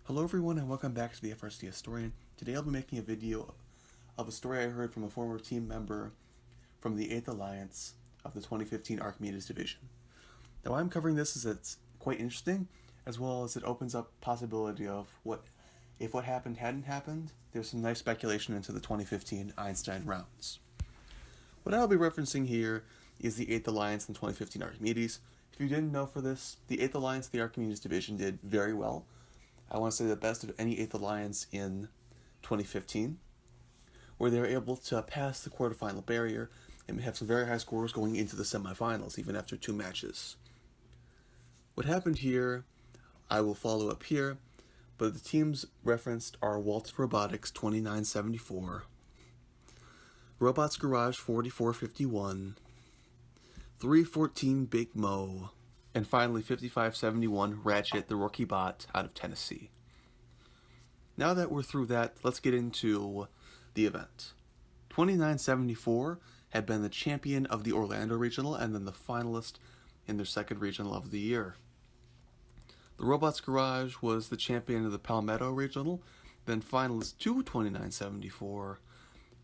Hello everyone and welcome back to the FRC Historian. Today I'll be making a video of a story I heard from a former team member from the 8th Alliance of the 2015 Archimedes Division. Now why I'm covering this is it's quite interesting, as well as it opens up possibility of if what happened hadn't happened. There's some nice speculation into the 2015 Einstein rounds. What I'll be referencing here is the 8th Alliance and 2015 Archimedes. If you didn't know for this, the 8th Alliance of the Archimedes Division did very well. I want to say the best of any 8th Alliance in 2015, where they were able to pass the quarterfinal barrier and have some very high scores going into the semifinals, even after 2 matches. What happened here, I will follow up here, but the teams referenced are Walton Robotics 2974, Robots Garage 4451, 314 Big Mo, and finally 5571 Ratchet, the rookie bot out of Tennessee. Now that we're through that, let's get into the event. 2974 had been the champion of the Orlando Regional and then the finalist in their second regional of the year. The Robots Garage was the champion of the Palmetto Regional, then finalist to 2974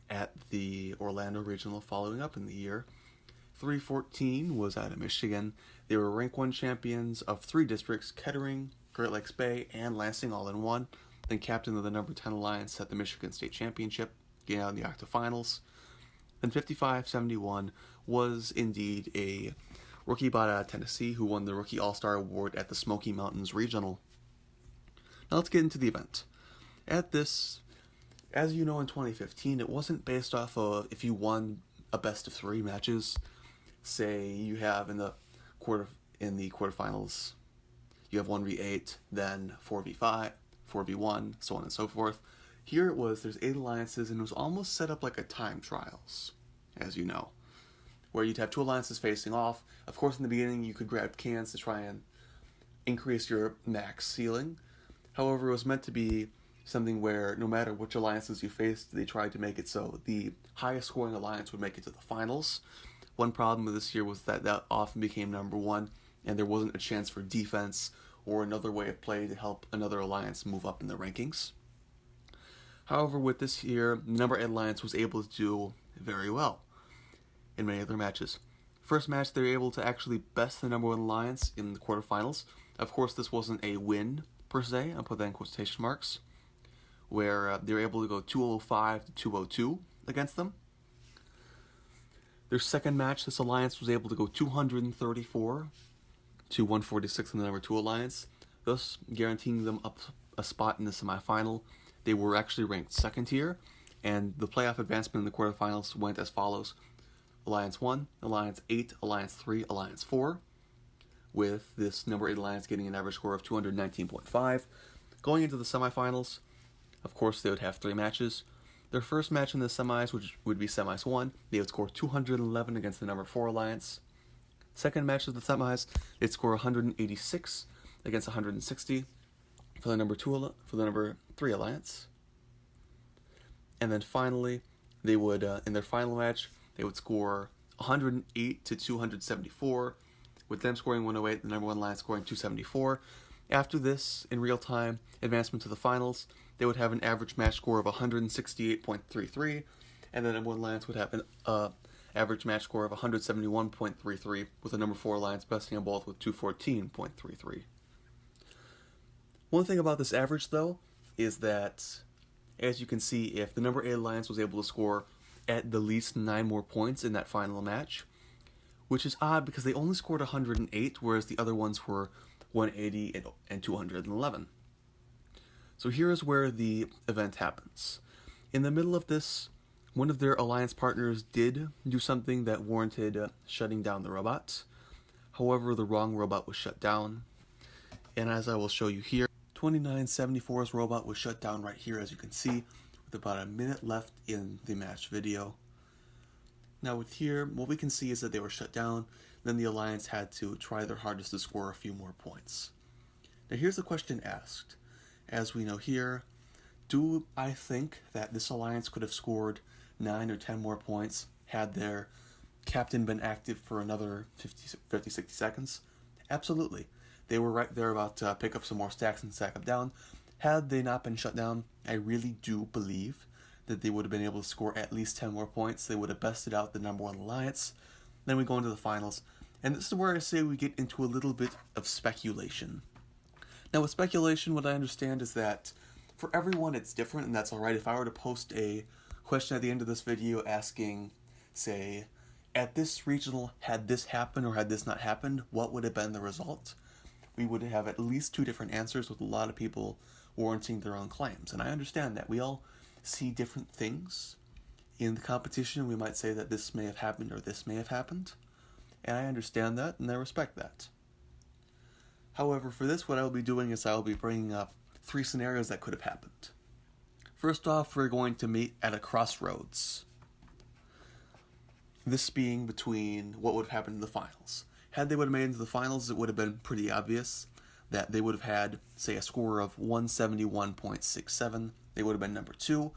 at the Orlando Regional following up in the year. 314 was out of Michigan. They were rank 1 champions of 3 districts, Kettering, Great Lakes Bay, and Lansing all in one. Then captain of the number 10 Alliance at the Michigan State Championship, getting out in the octafinals. Then 5571 was indeed a rookie bot out of Tennessee who won the Rookie All-Star Award at the Smoky Mountains Regional. Now let's get into the event. At this, as you know, in 2015, it wasn't based off of if you won a best of 3 matches. Say you have in the quarterfinals, you have 1v8, then 4v5, 4v1, so on and so forth. Here it was, there's 8 alliances, and it was almost set up like a time trials, as you know, where you'd have 2 alliances facing off. Of course, in the beginning, you could grab cans to try and increase your max ceiling. However, it was meant to be something where no matter which alliances you faced, they tried to make it so the highest scoring alliance would make it to the finals. One problem with this year was that often became number 1, and there wasn't a chance for defense or another way of play to help another alliance move up in the rankings. However, with this year, the number 8 alliance was able to do very well in many of their matches. First match, they were able to actually best the number 1 alliance in the quarterfinals. Of course, this wasn't a win per se, I'll put that in quotation marks, where they were able to go 205 to 202 against them. Their second match, this alliance was able to go 234 to 146 in the number 2 alliance, thus guaranteeing them up a spot in the semifinal. They were actually ranked 2nd here, and the playoff advancement in the quarterfinals went as follows: Alliance 1, Alliance 8, Alliance 3, Alliance 4, with this number 8 alliance getting an average score of 219.5. Going into the semifinals, of course, they would have 3 matches. Their first match in the semis, which would be semis 1, they would score 211 against the number 4 alliance. Second match of the semis, they'd score 186 against 160 for the number 3 alliance. And then finally, they would in their final match, they would score 108 to 274, with them scoring 108, the number 1 alliance scoring 274. After this, in real time, advancement to the finals, they would have an average match score of 168.33, and the number 1 alliance would have an average match score of 171.33, with the number 4 alliance besting them both with 214.33. One thing about this average, though, is that, as you can see, if the number 8 alliance was able to score at the least 9 more points in that final match, which is odd because they only scored 108, whereas the other ones were 180 and 211. So here is where the event happens. In the middle of this, one of their alliance partners did do something that warranted shutting down the robots. However, the wrong robot was shut down. And as I will show you here, 2974's robot was shut down right here, as you can see, with about a minute left in the match video. Now with here, what we can see is that they were shut down, then the alliance had to try their hardest to score a few more points. Now here's the question asked. As we know here, do I think that this alliance could have scored 9 or 10 more points had their captain been active for another 50-60 seconds? Absolutely. They were right there about to pick up some more stacks and stack them down. Had they not been shut down, I really do believe that they would have been able to score at least 10 more points. They would have bested out the number one alliance. Then we go into the finals. And this is where I say we get into a little bit of speculation. Now, with speculation, what I understand is that for everyone it's different, and that's alright. If I were to post a question at the end of this video asking, say, at this regional, had this happened or had this not happened, what would have been the result? We would have at least two different answers, with a lot of people warranting their own claims. And I understand that. We all see different things in the competition. We might say that this may have happened or this may have happened. And I understand that, and I respect that. However, for this, what I will be doing is I will be bringing up three scenarios that could have happened. First off, we're going to meet at a crossroads. This being between what would have happened in the finals. Had they would have made it into the finals, it would have been pretty obvious that they would have had, say, a score of 171.67. They would have been number 2.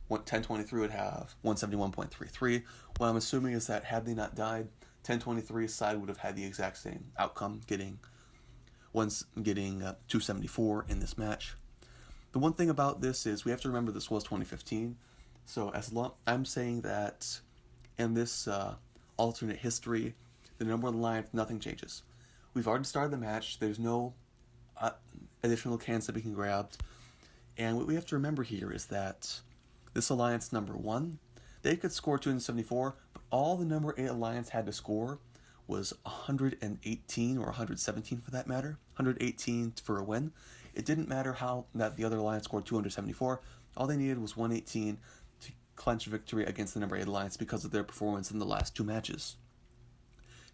1023 would have 171.33. What I'm assuming is that had they not died, 1023's side would have had the exact same outcome, getting 274 in this match. The one thing about this is we have to remember this was 2015. So I'm saying that in this alternate history, the number one alliance, nothing changes. We've already started the match. There's no additional cans to be grabbed. And what we have to remember here is that this alliance number 1, they could score 274, but all the number 8 alliance had to score was 118 or 117 for that matter. 118 for a win. It didn't matter how that the other alliance scored 274. All they needed was 118 to clinch victory against the number 8 alliance because of their performance in the last 2 matches.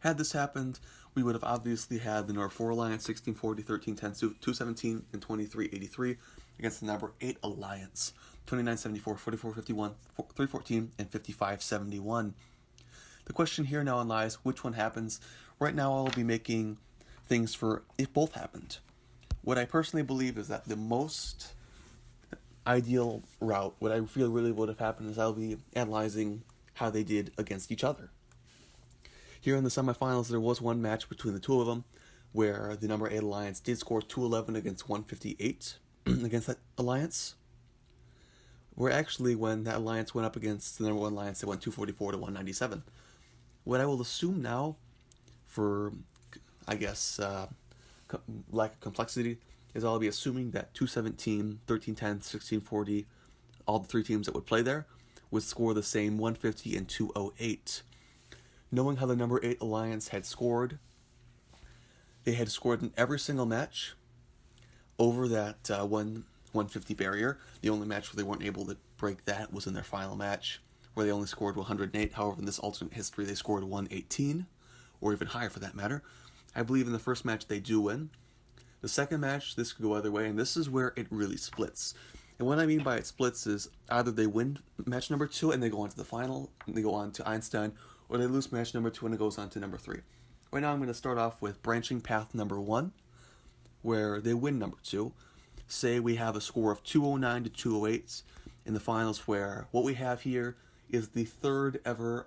Had this happened, we would have obviously had the number 4 alliance 1640, 1310, 217, and 2383 against the number 8 alliance 2974, 4451, 314, and 5571. The question here now lies, which one happens? Right now I'll be making things for if both happened. What I personally believe is that the most ideal route, what I feel really would have happened, is I'll be analyzing how they did against each other. Here in the semifinals, there was one match between the two of them where the number 8 alliance did score 211 against 158 against that alliance. Where actually, when that alliance went up against the number 1 alliance, they went 244 to 197. What I will assume now, for, I guess, lack of complexity, is I'll be assuming that 217, 1310, 1640, all the 3 teams that would play there, would score the same 150 and 208. Knowing how the number 8 alliance had scored, they had scored in every single match over that 150 barrier. The only match where they weren't able to break that was in their final match, where they only scored 108. However, in this alternate history, they scored 118, or even higher for that matter. I believe in the first match they do win. The second match, this could go either way, and this is where it really splits. And what I mean by it splits is either they win match number 2 and they go on to the final, and they go on to Einstein, or they lose match number 2 and it goes on to number 3. Right now I'm going to start off with branching path number 1, where they win number 2. Say we have a score of 209 to 208 in the finals, where what we have here is the 3rd ever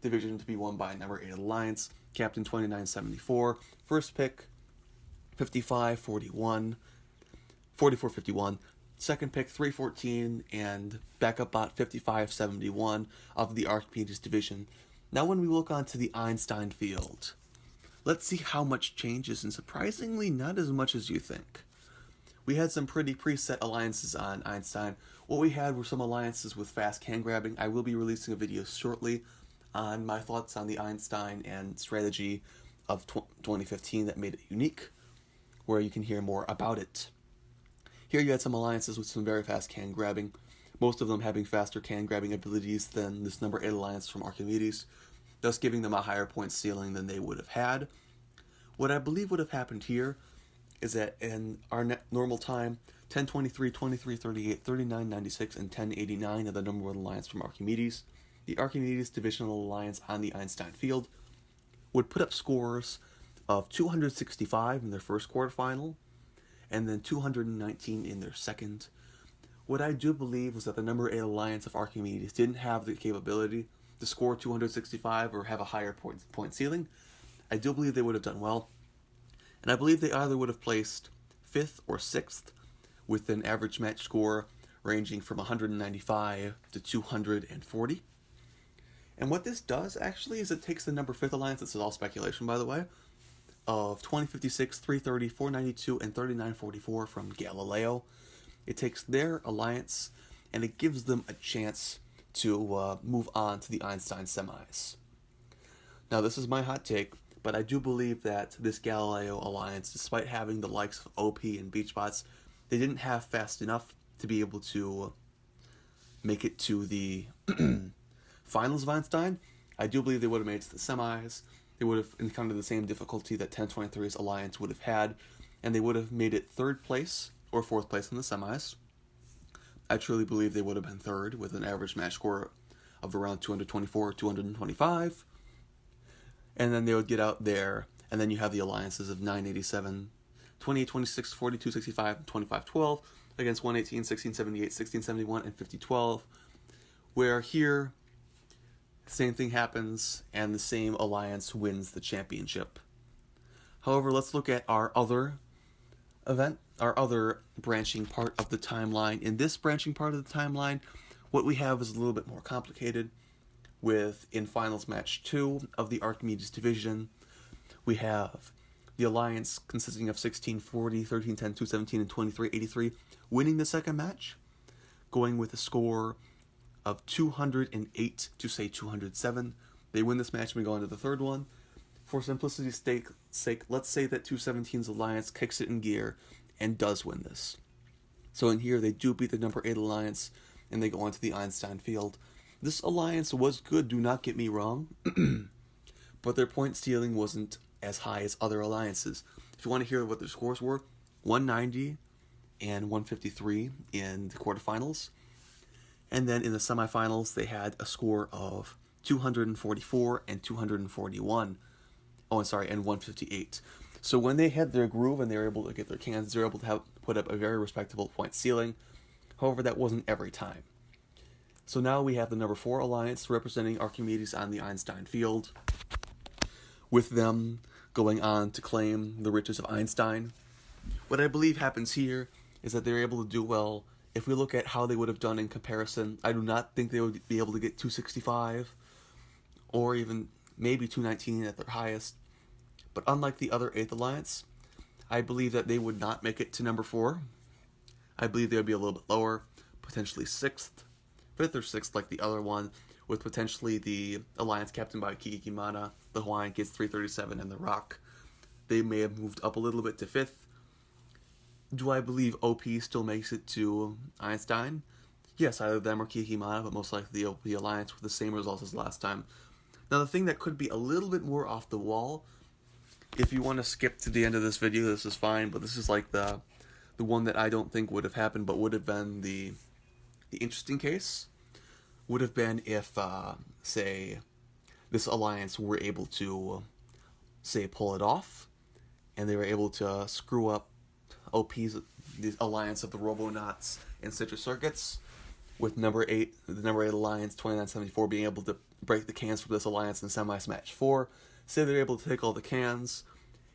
division to be won by a number 8 alliance, Captain 2974, first pick 5541, 4451, second pick 314, and backup bot 5571 of the Archimedes division. Now when we look onto the Einstein field, let's see how much changes, and surprisingly not as much as you think. We had some pretty preset alliances on Einstein. What we had were some alliances with fast can grabbing. I will be releasing a video shortly on my thoughts on the Einstein and strategy of 2015 that made it unique, where you can hear more about it. Here you had some alliances with some very fast can grabbing, most of them having faster can grabbing abilities than this number 8 alliance from Archimedes, thus giving them a higher point ceiling than they would have had. What I believe would have happened here is that in our normal time, 1023, 2338, 3996, and 1089 are the number 1 alliance from Archimedes. The Archimedes Divisional Alliance on the Einstein field would put up scores of 265 in their first quarterfinal, and then 219 in their second. What I do believe was that the number 8 alliance of Archimedes didn't have the capability to score 265 or have a higher point ceiling. I do believe they would have done well, and I believe they either would have placed 5th or 6th, with an average match score ranging from 195 to 240. And what this does actually is it takes the number 5th alliance, this is all speculation by the way, of 2056, 330, 492, and 3944 from Galileo. It takes their alliance and it gives them a chance to move on to the Einstein semis. Now this is my hot take, but I do believe that this Galileo alliance, despite having the likes of OP and Beachbots, they didn't have fast enough to be able to make it to the finals of Einstein. I do believe they would have made it to the semis. They would have encountered the same difficulty that 1023's alliance would have had, and they would have made it 3rd place or 4th place in the semis. I truly believe they would have been 3rd with an average match score of around 224 or 225. And then they would get out there, and then you have the alliances of 987, 2826, 4265, and 2512 against 118, 1678, 1671, and 5012, where here, same thing happens, and the same alliance wins the championship. However, let's look at our other event, our other branching part of the timeline. In this branching part of the timeline, what we have is a little bit more complicated. In finals match 2 of the Archimedes division, we have the alliance consisting of 1640, 1310, 217, and 2383 winning the second match, going with a score of 208 to say 207. They win this match and we go on to the third one. For simplicity's sake, let's say that 217's alliance kicks it in gear and does win this. So in here, they do beat the number 8 alliance and they go on to the Einstein field. This alliance was good, do not get me wrong, but their point stealing wasn't as high as other alliances. If you want to hear what their scores were, 190 and 153 in the quarterfinals. And then in the semifinals, they had a score of 244 and 241. Oh, and 158. So when they had their groove and they were able to get their cans, they were able to put up a very respectable point ceiling. However, that wasn't every time. So now we have the number 4 alliance representing Archimedes on the Einstein field, with them going on to claim the riches of Einstein. What I believe happens here is that they're able to do well. If we look at how they would have done in comparison, I do not think they would be able to get 265 or even maybe 219 at their highest. But unlike the other 8th alliance, I believe that they would not make it to number 4. I believe they would be a little bit lower, potentially 6th, 5th or 6th like the other one, with potentially the alliance captained by Kikimana, the Hawaiian Kids 337, and the Rock. They may have moved up a little bit to 5th. Do I believe OP still makes it to Einstein? Yes, either them or Kikimana, but most likely the OP alliance with the same results as last time. Now the thing that could be a little bit more off the wall, if you want to skip to the end of this video, this is fine, but this is like the one that I don't think would have happened, but would have been the interesting case, would have been if, say, this alliance were able to, say, pull it off, and they were able to screw up OP's, the alliance of the Robonauts and Citrus Circuits, with the number 8 alliance, 2974, being able to break the cans from this alliance in semi-match 4. Say they're able to take all the cans,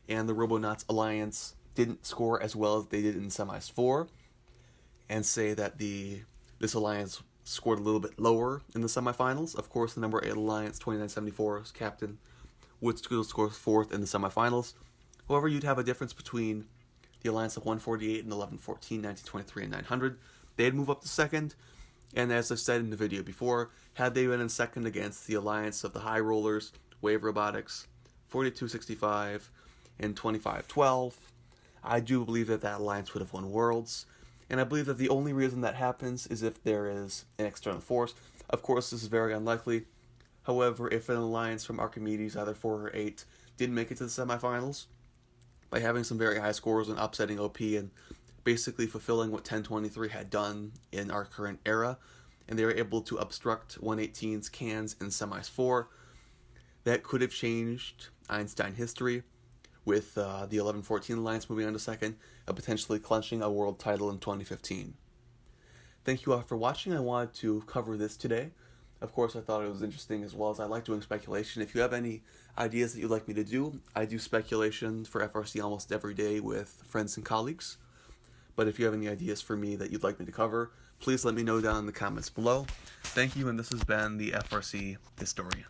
and the Robonauts alliance didn't score as well as they did in semis 4, and say that this alliance scored a little bit lower in the semifinals. Of course, the number 8 alliance, 2974's captain, would still score 4th in the semifinals. However, you'd have a difference between the alliance of 148 and 1114, 1923, and 900. They'd move up to 2nd, and as I said in the video before, had they been in 2nd against the alliance of the High Rollers, Wave Robotics, 4265, and 2512, I do believe that alliance would have won Worlds. And I believe that the only reason that happens is if there is an external force. Of course, this is very unlikely. However, if an alliance from Archimedes, either 4 or 8, did make it to the semifinals, by having some very high scores and upsetting OP and basically fulfilling what 1023 had done in our current era, and they were able to obstruct 118's cans in semis 4, that could have changed Einstein history, with the 1114 alliance moving on to 2nd, and potentially clinching a world title in 2015. Thank you all for watching. I wanted to cover this today. Of course, I thought it was interesting, as well as I like doing speculation. If you have any ideas that you'd like me to do, I do speculation for FRC almost every day with friends and colleagues. But if you have any ideas for me that you'd like me to cover, please let me know down in the comments below. Thank you, and this has been the FRC Historian.